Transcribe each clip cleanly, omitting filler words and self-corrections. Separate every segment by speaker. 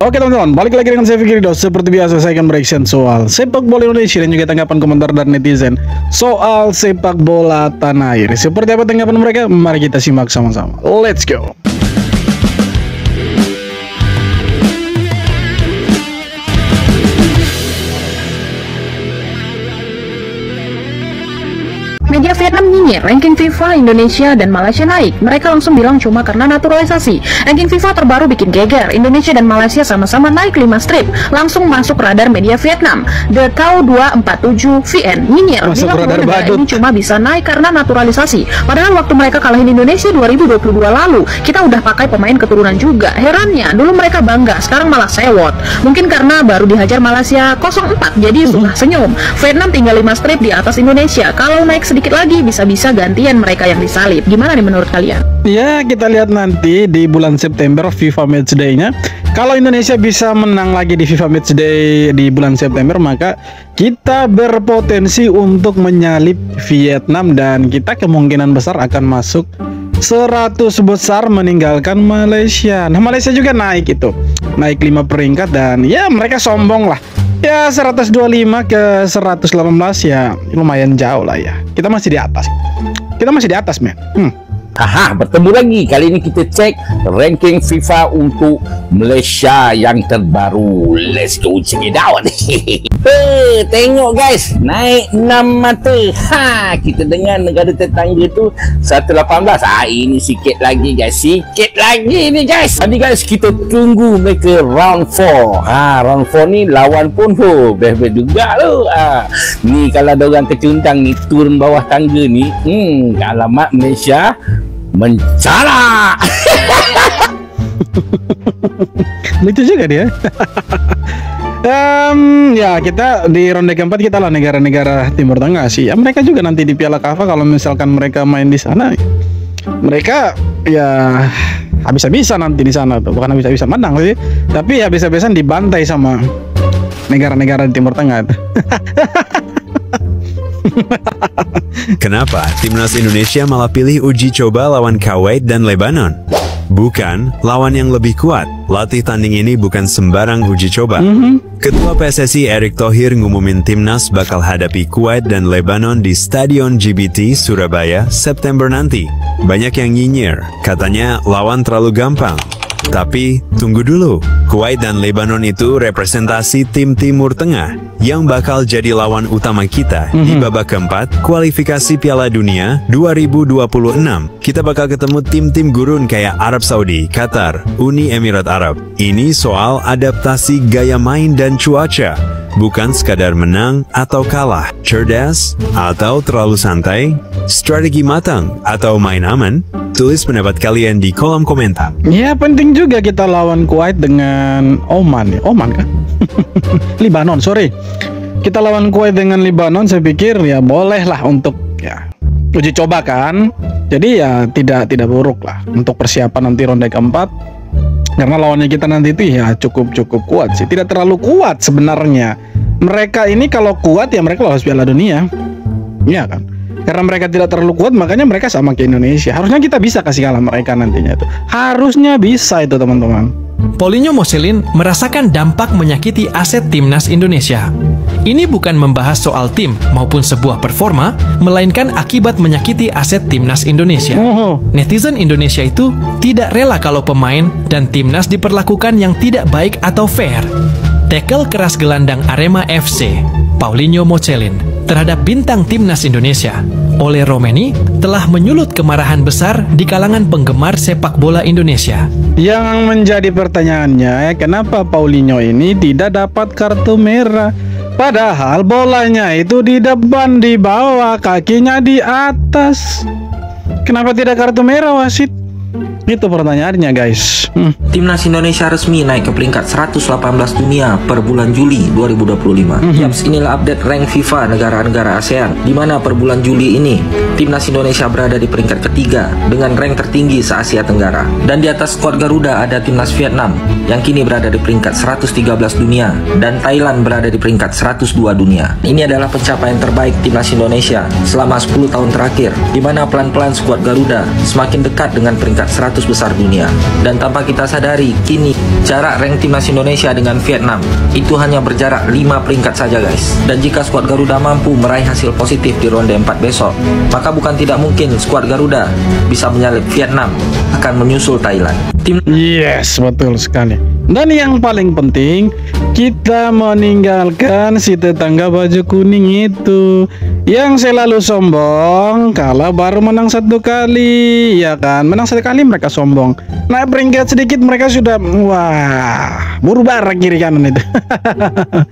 Speaker 1: Oke teman-teman, balik lagi dengan saya Fikri Dos. Seperti biasa saya akan bereaction soal sepak bola Indonesia dan juga tanggapan komentar dari netizen soal sepak bola tanah air. Seperti apa tanggapan mereka? Mari kita simak sama-sama. Let's go.
Speaker 2: Media Vietnam nyinyir ranking FIFA Indonesia dan Malaysia naik. Mereka langsung bilang cuma karena naturalisasi. Ranking FIFA terbaru bikin geger. Indonesia dan Malaysia sama-sama naik 5 strip. Langsung masuk radar media Vietnam. The Tau 247 VN nyinyir bilang negara ini cuma bisa naik karena naturalisasi. Padahal waktu mereka kalahin Indonesia 2022 lalu, kita udah pakai pemain keturunan juga. Herannya, dulu mereka bangga, sekarang malah sewot. Mungkin karena baru dihajar Malaysia 0-4, jadi sudah senyum. Vietnam tinggal 5 strip di atas Indonesia. Kalau naik sedikit lagi bisa-bisa gantian mereka yang disalib. Gimana nih menurut kalian?
Speaker 1: Ya, kita lihat nanti di bulan September FIFA Matchday-nya. Kalau Indonesia bisa menang lagi di FIFA Matchday di bulan September, maka kita berpotensi untuk menyalip Vietnam dan kita kemungkinan besar akan masuk 100 besar meninggalkan Malaysia. Nah, Malaysia juga naik itu. Naik 5 peringkat dan ya mereka sombong lah. Ya 125 ke 118 ya lumayan jauh lah ya. Kita masih di atas. Kita masih di atas, men.
Speaker 3: Haha, bertemu lagi. Kali ini kita cek ranking FIFA untuk Malaysia yang terbaru. Let's go check it out. Tengok guys, naik 6 mata. Kita dengar negara tetangga tu 118. Ini sikit lagi guys. Sikit lagi ni guys. Tadi guys kita tunggu mereka round 4. Round 4 ni lawan pun best-best juga tu. Ni kalau ada orang kecundang ni turun bawah tangga ni, alamat Malaysia mencala.
Speaker 1: Lucu juga dia. Ya kita di ronde keempat kita lah negara-negara Timur Tengah sih. Ya, mereka juga nanti di Piala KAFA kalau misalkan mereka main di sana, mereka ya habis-habisan nanti di sana tuh. Bukan habis-habisan menang sih, tapi habis-habisan dibantai sama negara-negara di Timur Tengah.
Speaker 4: Kenapa timnas Indonesia malah pilih uji coba lawan Kuwait dan Lebanon? Bukan lawan yang lebih kuat. Latih tanding ini bukan sembarang uji coba. Ketua PSSI Erick Thohir ngumumin timnas bakal hadapi Kuwait dan Lebanon di Stadion GBT Surabaya September nanti. Banyak yang nyinyir, katanya lawan terlalu gampang. Tapi tunggu dulu, Kuwait dan Lebanon itu representasi tim Timur Tengah yang bakal jadi lawan utama kita di babak keempat kualifikasi Piala Dunia 2026. Kita bakal ketemu tim-tim gurun kayak Arab Saudi, Qatar, Uni Emirat Arab. Ini soal adaptasi gaya main dan cuaca, bukan sekadar menang atau kalah, cerdas atau terlalu santai, strategi matang atau main aman. Tulis pendapat kalian di kolom komentar.
Speaker 1: Ya penting juga kita lawan Kuwait dengan Oman. Oman kan? Lebanon, sorry. Kita lawan Kuwait dengan Lebanon, saya pikir ya boleh lah untuk ya uji coba kan. Jadi ya tidak buruk lah untuk persiapan nanti ronde keempat. Karena lawannya kita nanti itu ya cukup kuat sih. Tidak terlalu kuat sebenarnya. Mereka ini kalau kuat ya mereka lolos Piala Dunia. Iya kan? Karena mereka tidak terlalu kuat, makanya mereka sama ke Indonesia. Harusnya kita bisa kasih kalah mereka nantinya itu. Harusnya bisa itu teman-teman.
Speaker 5: Paulinho Mocelin merasakan dampak menyakiti aset timnas Indonesia. Ini bukan membahas soal tim maupun sebuah performa, melainkan akibat menyakiti aset timnas Indonesia. Netizen Indonesia itu tidak rela kalau pemain dan timnas diperlakukan yang tidak baik atau fair. Tackle keras gelandang Arema FC, Paulinho Mocelin, terhadap bintang timnas Indonesia, Ole Romeni, telah menyulut kemarahan besar di kalangan penggemar sepak bola Indonesia.
Speaker 1: Yang menjadi pertanyaannya, kenapa Paulinho ini tidak dapat kartu merah? Padahal bolanya itu di depan, di bawah, kakinya di atas. Kenapa tidak kartu merah wasit? Itu pertanyaannya guys.
Speaker 6: Timnas Indonesia resmi naik ke peringkat 118 dunia per bulan Juli 2025. Yaps, inilah update rank FIFA negara-negara ASEAN, di mana per bulan Juli ini Timnas Indonesia berada di peringkat ketiga dengan rank tertinggi se-Asia Tenggara. Dan di atas skuad Garuda ada Timnas Vietnam yang kini berada di peringkat 113 dunia dan Thailand berada di peringkat 102 dunia. Ini adalah pencapaian terbaik Timnas Indonesia selama 10 tahun terakhir, di mana pelan-pelan skuad Garuda semakin dekat dengan peringkat 100 100 besar dunia. Dan tanpa kita sadari, kini jarak rank timnas Indonesia dengan Vietnam itu hanya berjarak 5 peringkat saja guys. Dan jika skuad Garuda mampu meraih hasil positif di ronde 4 besok, maka bukan tidak mungkin skuad Garuda bisa menyalip Vietnam, akan menyusul Thailand.
Speaker 1: Yes, betul sekali. Dan yang paling penting, kita meninggalkan si tetangga baju kuning itu yang selalu sombong kalau baru menang 1 kali, ya kan? Menang 1 kali mereka sombong. Naik peringkat sedikit mereka sudah wah, berubah kiri kanan itu.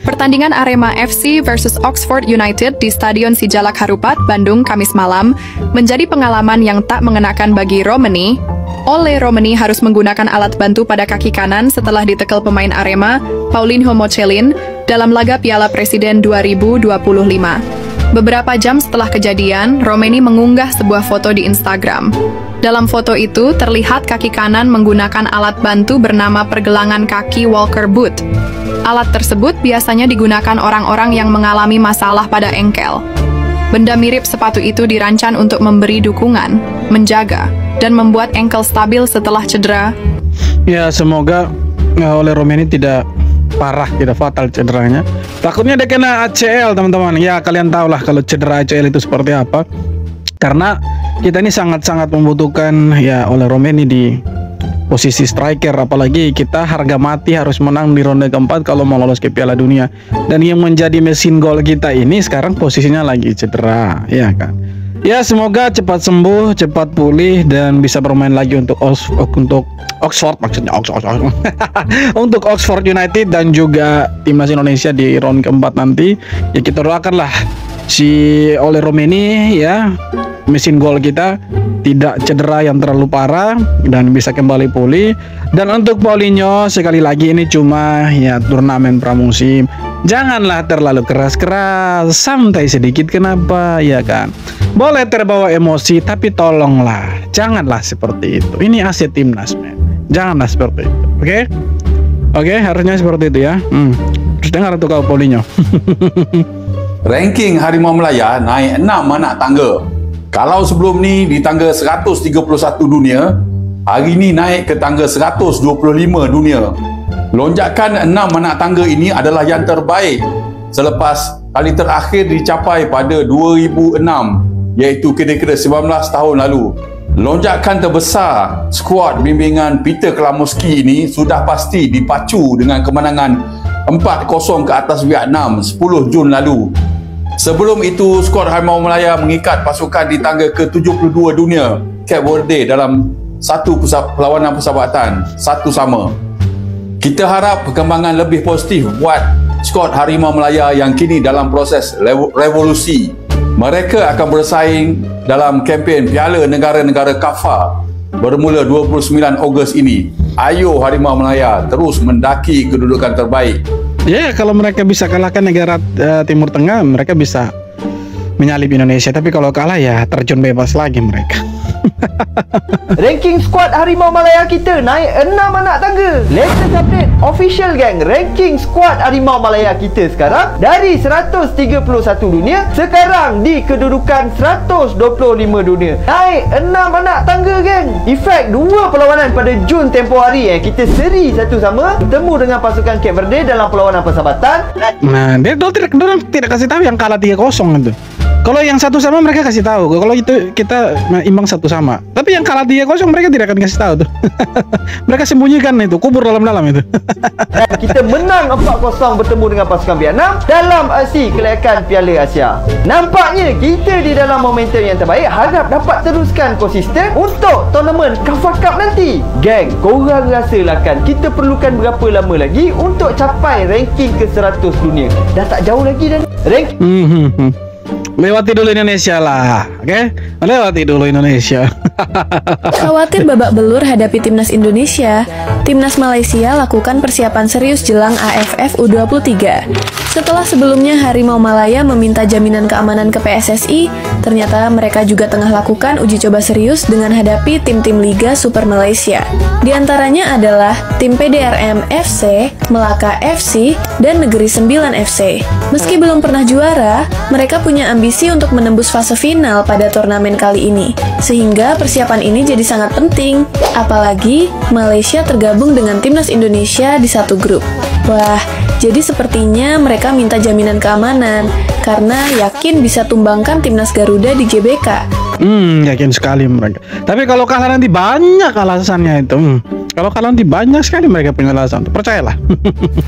Speaker 7: Pertandingan Arema FC versus Oxford United di Stadion Sijalak Harupat, Bandung, Kamis malam menjadi pengalaman yang tak mengenakan bagi Romani. Ole Romani harus menggunakan alat bantu pada kaki kanan setelah ditekel pemain Arema, Paulinho Mocelin, dalam laga Piala Presiden 2025. Beberapa jam setelah kejadian, Romani mengunggah sebuah foto di Instagram. Dalam foto itu, terlihat kaki kanan menggunakan alat bantu bernama pergelangan kaki Walker Boot. Alat tersebut biasanya digunakan orang-orang yang mengalami masalah pada engkel. Benda mirip sepatu itu dirancang untuk memberi dukungan, menjaga, dan membuat engkel stabil setelah cedera.
Speaker 1: Ya, semoga oleh Romani tidak parah, tidak fatal cederanya. Takutnya dia kena ACL, teman-teman. Ya, kalian tahulah kalau cedera ACL itu seperti apa. Karena kita ini sangat-sangat membutuhkan ya oleh Romani di posisi striker, apalagi kita harga mati harus menang di ronde keempat kalau mau lolos ke Piala Dunia. Dan yang menjadi mesin gol kita ini sekarang posisinya lagi cedera, ya kan. Ya, semoga cepat sembuh, cepat pulih dan bisa bermain lagi untuk Oxford, maksudnya Oxford. Untuk Oxford United dan juga timnas Indonesia di round keempat nanti. Ya, kita doakanlah si Ole Romani ya, mesin gol kita tidak cedera yang terlalu parah dan bisa kembali pulih. Dan untuk Paulinho, sekali lagi ini cuma ya turnamen pramusim. Janganlah terlalu keras-keras, santai sedikit, kenapa ya kan? Boleh terbawa emosi, tapi tolonglah janganlah seperti itu. Ini aset timnas, men. Janganlah seperti itu. Oke, harusnya seperti itu ya. Terus dengar tuh kau Paulinho.
Speaker 8: Ranking Harimau Melaya naik 6 anak tangga. Kalau sebelum ni di tangga 131 dunia, hari ni naik ke tangga 125 dunia. Lonjakan 6 anak tangga ini adalah yang terbaik selepas kali terakhir dicapai pada 2006, iaitu kira-kira 19 tahun lalu. Lonjakan terbesar skuad bimbingan Peter Klamoski ini sudah pasti dipacu dengan kemenangan 4-0 ke atas Vietnam 10 Jun lalu. Sebelum itu, skuad Harimau Melaya mengikat pasukan di tangga ke-72 dunia Cape Verde dalam satu perlawanan persahabatan 1-1. Kita harap perkembangan lebih positif buat skuad Harimau Melaya yang kini dalam proses revolusi. Mereka akan bersaing dalam kempen Piala Negara-Negara KAFA bermula 29 Ogos ini. Ayo Harimau Melaya terus mendaki kedudukan terbaik.
Speaker 1: Ya, kalau mereka bisa kalahkan negara Timur Tengah, mereka bisa menyalip Indonesia. Tapi kalau kalah ya terjun bebas lagi mereka.
Speaker 9: Ranking skuad Harimau Melaya kita naik 6 anak tangga. Latest update official gang. Ranking skuad Harimau Melaya kita sekarang dari 131 dunia, sekarang di kedudukan 125 dunia. Naik 6 anak tangga gang. Efek 2 perlawanan pada Jun tempoh hari kita seri satu sama bertemu dengan pasukan Cape Verde dalam perlawanan persahabatan.
Speaker 1: Nah, dia tidak kasih tahu yang kalah 3-0 itu. Kalau yang satu sama mereka kasih tahu. Kalau itu kita imbang 1-1. Tapi yang kalah 3-0 mereka tidak akan kasih tahu tuh. Mereka sembunyikan itu, kubur dalam-dalam itu.
Speaker 9: Kita menang 4-0 bertemu dengan pasukan Vietnam dalam aksi kelayakan Piala Asia. Nampaknya kita di dalam momentum yang terbaik, harap dapat teruskan konsisten untuk tournament KAFA Cup nanti. Geng, korang rasalah kan kita perlukan berapa lama lagi untuk capai ranking ke 100 dunia? Dah tak jauh lagi dah. Ranking
Speaker 1: lewati dulu Indonesia lah, oke? Lewati dulu Indonesia.
Speaker 10: Khawatir babak belur hadapi timnas Indonesia, timnas Malaysia lakukan persiapan serius jelang AFF U23. Setelah sebelumnya Harimau Melaya meminta jaminan keamanan ke PSSI, ternyata mereka juga tengah lakukan uji coba serius dengan hadapi tim-tim Liga Super Malaysia. Di antaranya adalah tim PDRM FC, Melaka FC, dan Negeri Sembilan FC. Meski belum pernah juara, mereka punya ambisi untuk menembus fase final pada turnamen kali ini, sehingga persiapan ini jadi sangat penting. Apalagi Malaysia tergabung dengan timnas Indonesia di satu grup. Wah, jadi sepertinya mereka minta jaminan keamanan karena yakin bisa tumbangkan timnas Garuda di GBK.
Speaker 1: Yakin sekali mereka. Tapi kalau kalah nanti banyak alasannya itu. Kalau kalah nanti banyak sekali mereka punya alasan. Percayalah.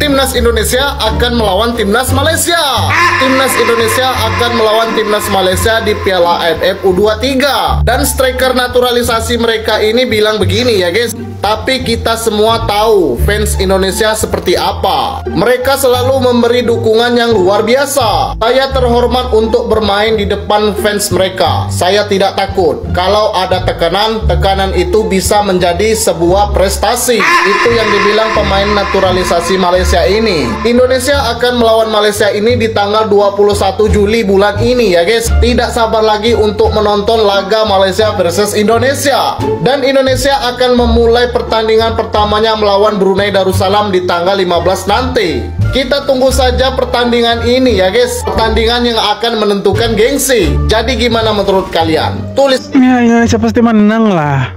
Speaker 11: Timnas Indonesia akan melawan timnas Malaysia. Timnas Indonesia akan melawan timnas Malaysia di Piala AFF U23. Dan striker naturalisasi mereka ini bilang begini ya guys. Tapi kita semua tahu fans Indonesia seperti apa. Mereka selalu memberi dukungan yang luar biasa. Saya terhormat untuk bermain di depan fans mereka. Saya tidak takut. Kalau ada tekanan, tekanan itu bisa menjadi sebuah prestasi. Itu yang dibilang pemain naturalisasi Malaysia ini. Indonesia akan melawan Malaysia ini di tanggal 21 Juli bulan ini ya guys. Tidak sabar lagi untuk menonton laga Malaysia versus Indonesia. Dan Indonesia akan memulai pertandingan pertamanya melawan Brunei Darussalam di tanggal 15 nanti. Kita tunggu saja pertandingan ini ya guys. Pertandingan yang akan menentukan gengsi. Jadi gimana menurut kalian? Tulis.
Speaker 1: Ya, Indonesia pasti menang lah.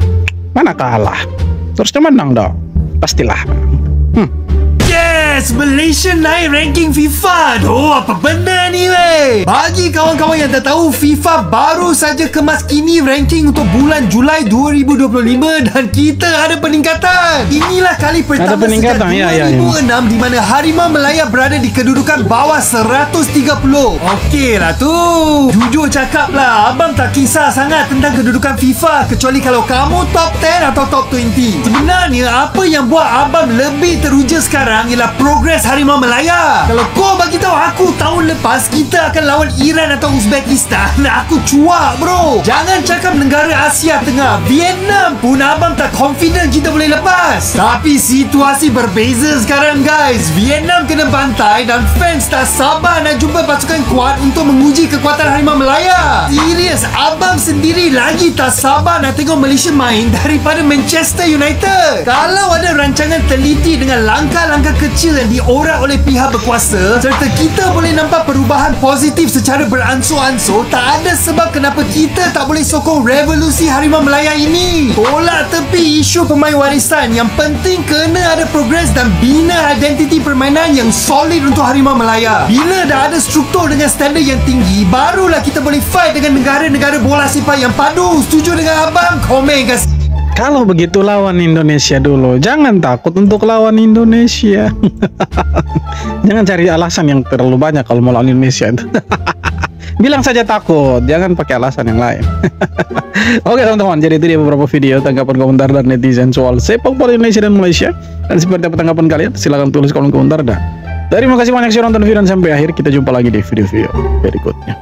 Speaker 1: Mana kalah? Terusnya menang dong. Pastilah.
Speaker 5: Yes, Malaysia naik ranking FIFA. Doh, apa benda ni weh? Bagi kawan-kawan yang tak tahu, FIFA baru saja kemaskini ranking untuk bulan Julai 2025 dan kita ada peningkatan. Inilah kali pertama sejak 2006 di mana Harimau Malaya berada di kedudukan bawah 130. Okey lah tu. Jujur cakap lah, abang tak kisah sangat tentang kedudukan FIFA kecuali kalau kamu top 10 atau top 20. Sebenarnya apa yang buat abang lebih teruja sekarang ialah progres Harimau Malaya. Kalau kau bagi tahu aku tahun lepas kita akan lawan Iran atau Uzbekistan, aku cuak bro. Jangan cakap negara Asia Tengah, Vietnam pun abang tak confident kita boleh lepas. Tapi situasi berbeza sekarang guys. Vietnam kena bantai dan fans tak sabar nak jumpa pasukan kuat untuk menguji kekuatan Harimau Malaya. Serius, abang sendiri lagi tak sabar nak tengok Malaysia main daripada Manchester United. Kalau ada rancangan teliti dengan langkah-langkah kecil yang diorak oleh pihak berkuasa serta kita boleh nampak perubahan positif secara beransur-ansur, tak ada sebab kenapa kita tak boleh sokong revolusi Harimau Malaya ini. Tolak tepi isu pemain warisan. Yang penting kena ada progres dan bina identiti permainan yang solid untuk Harimau Malaya. Bila dah ada struktur dengan standard yang tinggi, barulah kita boleh fight dengan negara-negara bola sepak yang padu. Setuju dengan abang? Komen guys.
Speaker 1: Kalau begitu lawan Indonesia dulu. Jangan takut untuk lawan Indonesia. Jangan cari alasan yang terlalu banyak kalau mau lawan Indonesia itu. Bilang saja takut, jangan pakai alasan yang lain. Oke teman-teman, jadi itu dia beberapa video tanggapan komentar dan netizen soal sepak bola Indonesia dan Malaysia. Dan seperti apa tanggapan kalian? Silahkan tulis kolom komentar dan terima kasih banyak sudah nonton video dan sampai akhir. Kita jumpa lagi di video-video berikutnya.